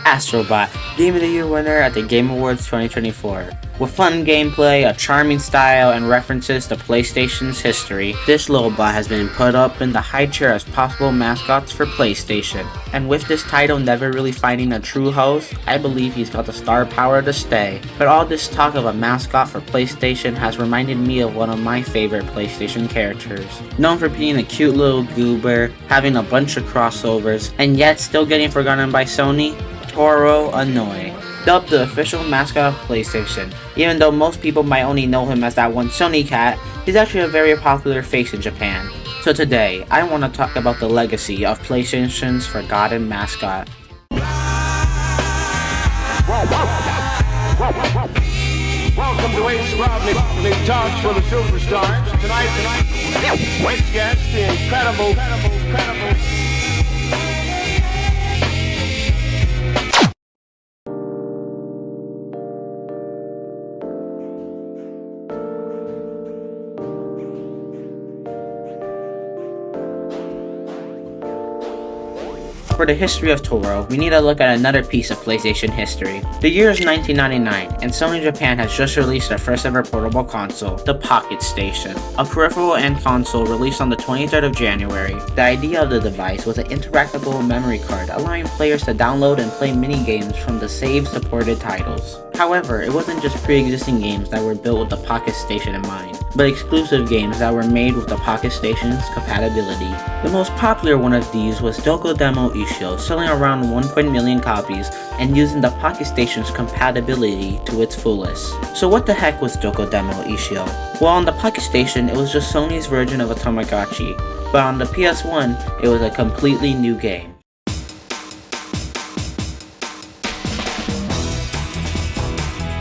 Astro Bot, Game of the Year winner at the Game Awards 2024. With fun gameplay, a charming style, and references to PlayStation's history, this little bot has been put up in the high chair as possible mascots for PlayStation. And with this title never really finding a true host, I believe he's got the star power to stay. But all this talk of a mascot for PlayStation has reminded me of one of my favorite PlayStation characters. Known for being a cute little goober, having a bunch of crossovers, and yet still getting forgotten by Sony, Toro Inoue. Dubbed the official mascot of PlayStation. Even though most people might only know him as that one Sony cat, he's actually a very popular face in Japan. So today, I want to talk about the legacy of PlayStation's forgotten mascot. Welcome to Ace Rodney Talks for the Superstars. Tonight, great guest, the incredible. For the history of Toro, we need to look at another piece of PlayStation history. The year is 1999, and Sony Japan has just released their first ever portable console, the PocketStation. A peripheral and console released on the 23rd of January. The idea of the device was an interactable memory card allowing players to download and play mini-games from the save-supported titles. However, it wasn't just pre-existing games that were built with the PocketStation in mind, but exclusive games that were made with the PocketStation's compatibility. The most popular one of these was Doko Demo Issyo, selling around 1 million copies and using the PocketStation's compatibility to its fullest. So what the heck was Doko Demo Issyo? Well, on the PocketStation, it was just Sony's version of a Tamagotchi, but on the PS1, it was a completely new game.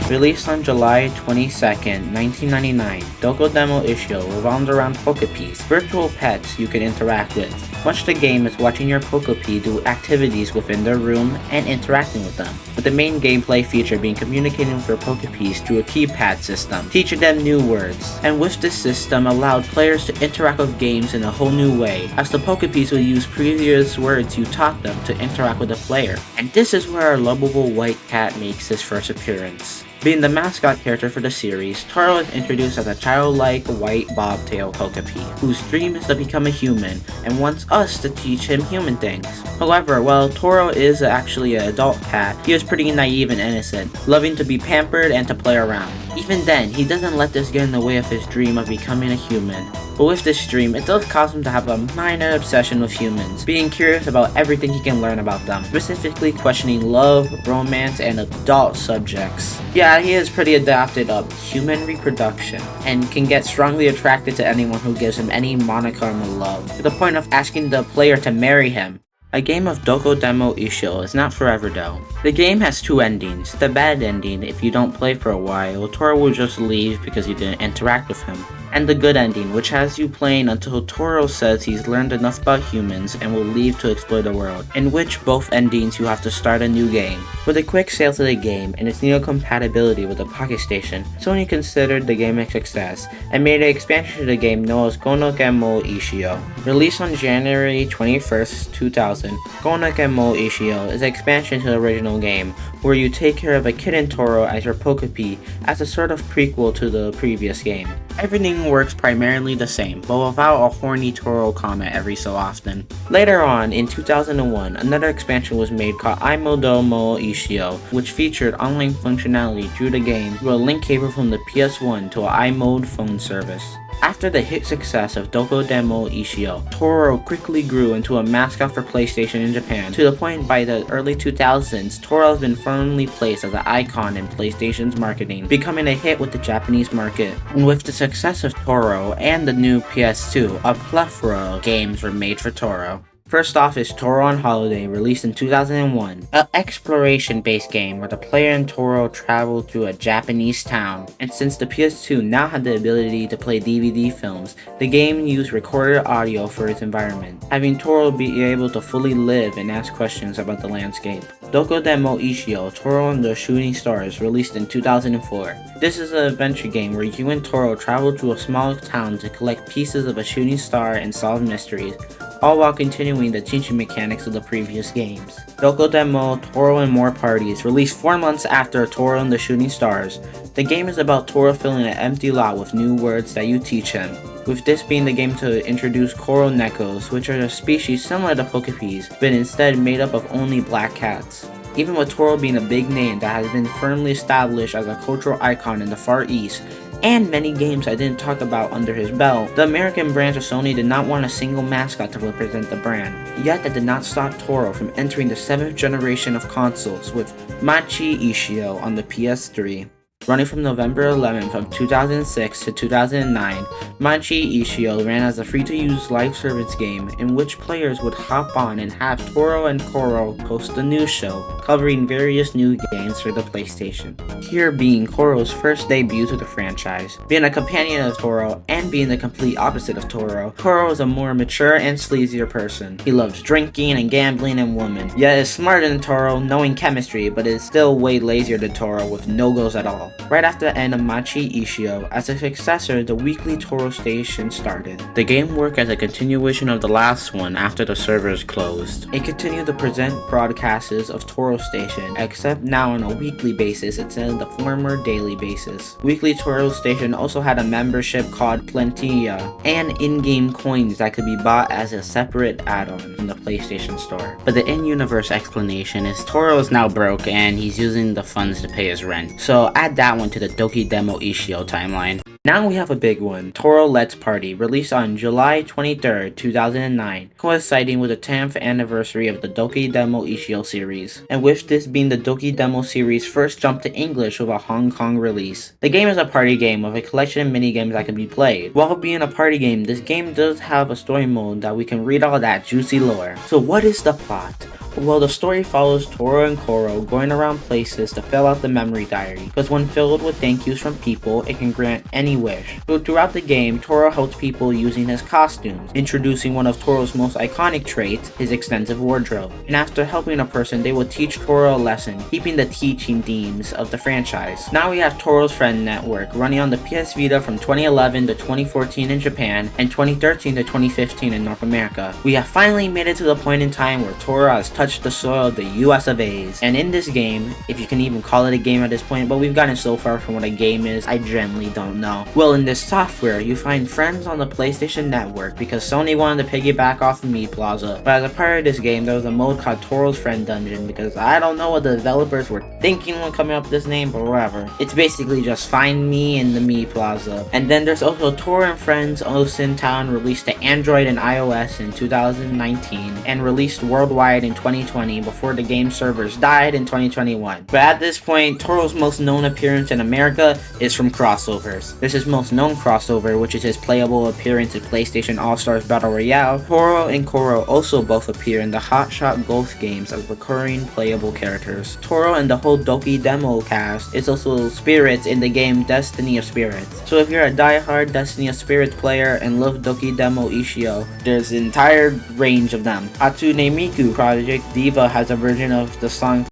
Released on July 22nd, 1999, Doko Demo Issyo revolves around Pokepies, virtual pets you can interact with. Much the game is watching your Pokepie do activities within their room and interacting with them, with the main gameplay feature being communicating with your Pokepies through a keypad system, teaching them new words. And with this system allowed players to interact with games in a whole new way, as the Pokepies will use previous words you taught them to interact with the player. And this is where our lovable white cat makes his first appearance. Being the mascot character for the series, Toro is introduced as a childlike white bobtail Pokepie, whose dream is to become a human and wants us to teach him human things. However, while Toro is actually an adult cat, he is pretty naive and innocent, loving to be pampered and to play around. Even then, he doesn't let this get in the way of his dream of becoming a human. But with this dream, it does cause him to have a minor obsession with humans, being curious about everything he can learn about them, specifically questioning love, romance, and adult subjects. Yeah, he is pretty adapted of human reproduction, and can get strongly attracted to anyone who gives him any monicum of love, to the point of asking the player to marry him. A game of Doko Demo Issyo is not forever though. The game has two endings. The bad ending, if you don't play for a while, Toro will just leave because you didn't interact with him. And the good ending, which has you playing until Toro says he's learned enough about humans and will leave to explore the world, in which both endings you have to start a new game. With a quick sale to the game and its new compatibility with the PocketStation, Sony considered the game a success and made an expansion to the game known as Doko Demo Issyo. Released on January 21st, 2000, Doko Demo Issyo is an expansion to the original game, where you take care of a kitten Toro as your Pokepie as a sort of prequel to the previous game. Everything works primarily the same, but without a horny Toro comment every so often. Later on, in 2001, another expansion was made called Imo Demo Issyo, which featured online functionality through the game through a link cable from the PS1 to an iMode phone service. After the hit success of Doko Demo Issyo, Toro quickly grew into a mascot for PlayStation in Japan, to the point by the early 2000s, Toro has been firmly placed as an icon in PlayStation's marketing, becoming a hit with the Japanese market. And with the success of Toro and the new PS2, a plethora of games were made for Toro. First off is Toro on Holiday, released in 2001, an exploration-based game where the player and Toro travel through a Japanese town. And since the PS2 now had the ability to play DVD films, the game used recorded audio for its environment, having Toro be able to fully live and ask questions about the landscape. Doko Demo Issyo, Toro and the Shooting Stars, released in 2004. This is an adventure game where you and Toro travel through a small town to collect pieces of a shooting star and solve mysteries. all while continuing the teaching mechanics of the previous games. Doko Demo, Toro and More Parties, released 4 months after Toro and the Shooting Stars. The game is about Toro filling an empty lot with new words that you teach him, with this being the game to introduce Kuro Nekos, which are a species similar to Pokepeas, but instead made up of only black cats. Even with Toro being a big name that has been firmly established as a cultural icon in the Far East, and many games I didn't talk about under his belt, the American branch of Sony did not want a single mascot to represent the brand. Yet that did not stop Toro from entering the 7th generation of consoles with Mascot Issyo on the PS3. Running from November 11th of 2006 to 2009, Mascot Issyo ran as a free-to-use live service game in which players would hop on and have Toro and Kuro host a news show covering various new games for the PlayStation. Here being Kuro's first debut to the franchise. Being a companion of Toro and being the complete opposite of Toro, Kuro is a more mature and sleazier person. He loves drinking and gambling and women, yet is smarter than Toro, knowing chemistry, but is still way lazier than Toro with no goals at all. Right after the end of Mascot Issyo, as a successor, the weekly Toro Station started. The game worked as a continuation of the last one after the servers closed. It continued to present broadcasts of Toro Station, except now on a weekly basis instead of the former daily basis. Weekly Toro Station also had a membership called Plantilla, and in-game coins that could be bought as a separate add-on in the PlayStation Store. But the in-universe explanation is Toro is now broke and he's using the funds to pay his rent. So add that one to the Doko Demo Issyo timeline. Now we have a big one, Toro Let's Party, released on July 23rd, 2009, coinciding with the 10th anniversary of the Doko Demo Issyo series, and with this being the Doko Demo series' first jump to English with a Hong Kong release. The game is a party game with a collection of minigames that can be played. While being a party game, this game does have a story mode that we can read all that juicy lore. So what is the plot? Well, the story follows Toro and Kuro going around places to fill out the memory diary, because when filled with thank yous from people, it can grant any wish. So throughout the game, Toro helps people using his costumes, introducing one of Toro's most iconic traits, his extensive wardrobe. And after helping a person, they will teach Toro a lesson, keeping the teaching themes of the franchise. Now we have Toro's Friend Network, running on the PS Vita from 2011 to 2014 in Japan, and 2013 to 2015 in North America. We have finally made it to the point in time where Toro has touched the soil of the US of A's. And in this game, if you can even call it a game at this point, but we've gotten so far from what a game is, I generally don't know. Well, in this software, you find friends on the PlayStation Network because Sony wanted to piggyback off of Meat Plaza. But as a part of this game, there was a mode called Toro's Friend Dungeon because I don't know what the developers were thinking when coming up with this name, but whatever. It's basically just find me in the Meat Plaza. And then there's also Toro and Friends Ocean Town, released to Android and iOS in 2019 and released worldwide in 2020 before the game servers died in 2021. But at this point, Toro's most known appearance in America is from crossovers. This is most known crossover, which is his playable appearance in PlayStation All-Stars Battle Royale. Toro and Kuro also both appear in the Hotshot Golf games as recurring playable characters. Toro and the whole Doko Demo cast is also spirits in the game Destiny of Spirits. So if you're a die-hard Destiny of Spirits player and love Doko Demo Issyo, there's an entire range of them. Hatsune Miku Project Diva has a version of the song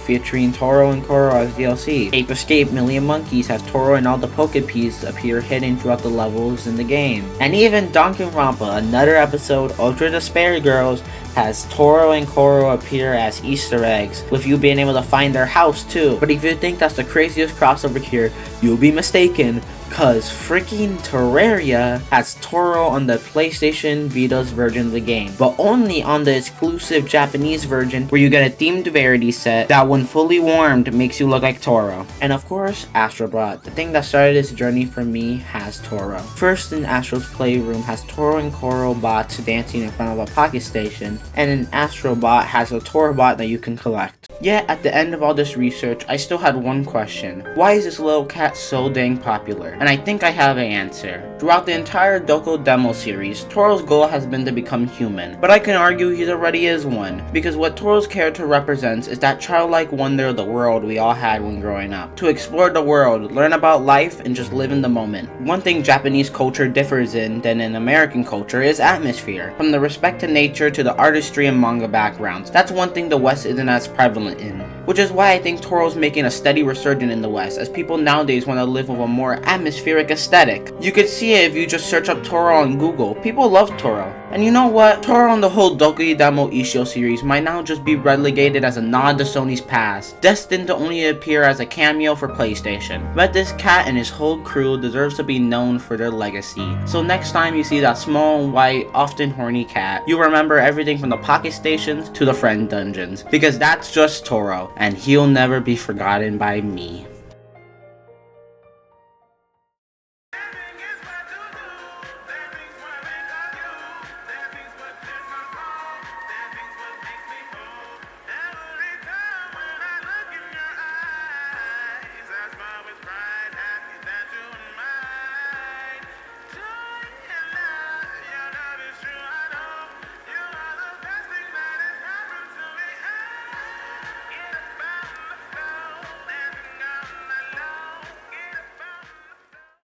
featuring Toro and Kuro as DLC. Ape Escape Million Monkeys has Toro and all the Pokepeas appear hidden throughout the levels in the game. And even Danganronpa, another episode, Ultra Despair Girls, has Toro and Kuro appear as Easter eggs, with you being able to find their house too. But if you think that's the craziest crossover here, you'll be mistaken, cause freaking Terraria has Toro on the PlayStation Vita's version of the game, but only on the exclusive Japanese version where you get a themed variety set that when fully warmed makes you look like Toro. And of course, Astro Bot, the thing that started this journey for me, has Toro. First in Astro's Playroom has Toro and Kuro bots dancing in front of a PocketStation, and an Astro Bot has a Toro bot that you can collect. Yet at the end of all this research, I still had one question. Why is this little cat so dang popular? And I think I have an answer. Throughout the entire Doko Demo series, Toro's goal has been to become human, but I can argue he already is one, because what Toro's character represents is that childlike wonder of the world we all had when growing up. To explore the world, learn about life, and just live in the moment. One thing Japanese culture differs in than in American culture is atmosphere. From the respect to nature to the artistry and manga backgrounds, that's one thing the West isn't as prevalent in. Which is why I think Toro's making a steady resurgence in the West, as people nowadays want to live with a more atmospheric aesthetic. You could see it if you just search up Toro on Google. People love Toro. And you know what? Toro and the whole Doko Demo Issyo series might now just be relegated as a nod to Sony's past, destined to only appear as a cameo for PlayStation. But this cat and his whole crew deserves to be known for their legacy. So next time you see that small, white, often horny cat, you remember everything from the Pocket Stations to the friend dungeons, because that's just Toro, and he'll never be forgotten by me.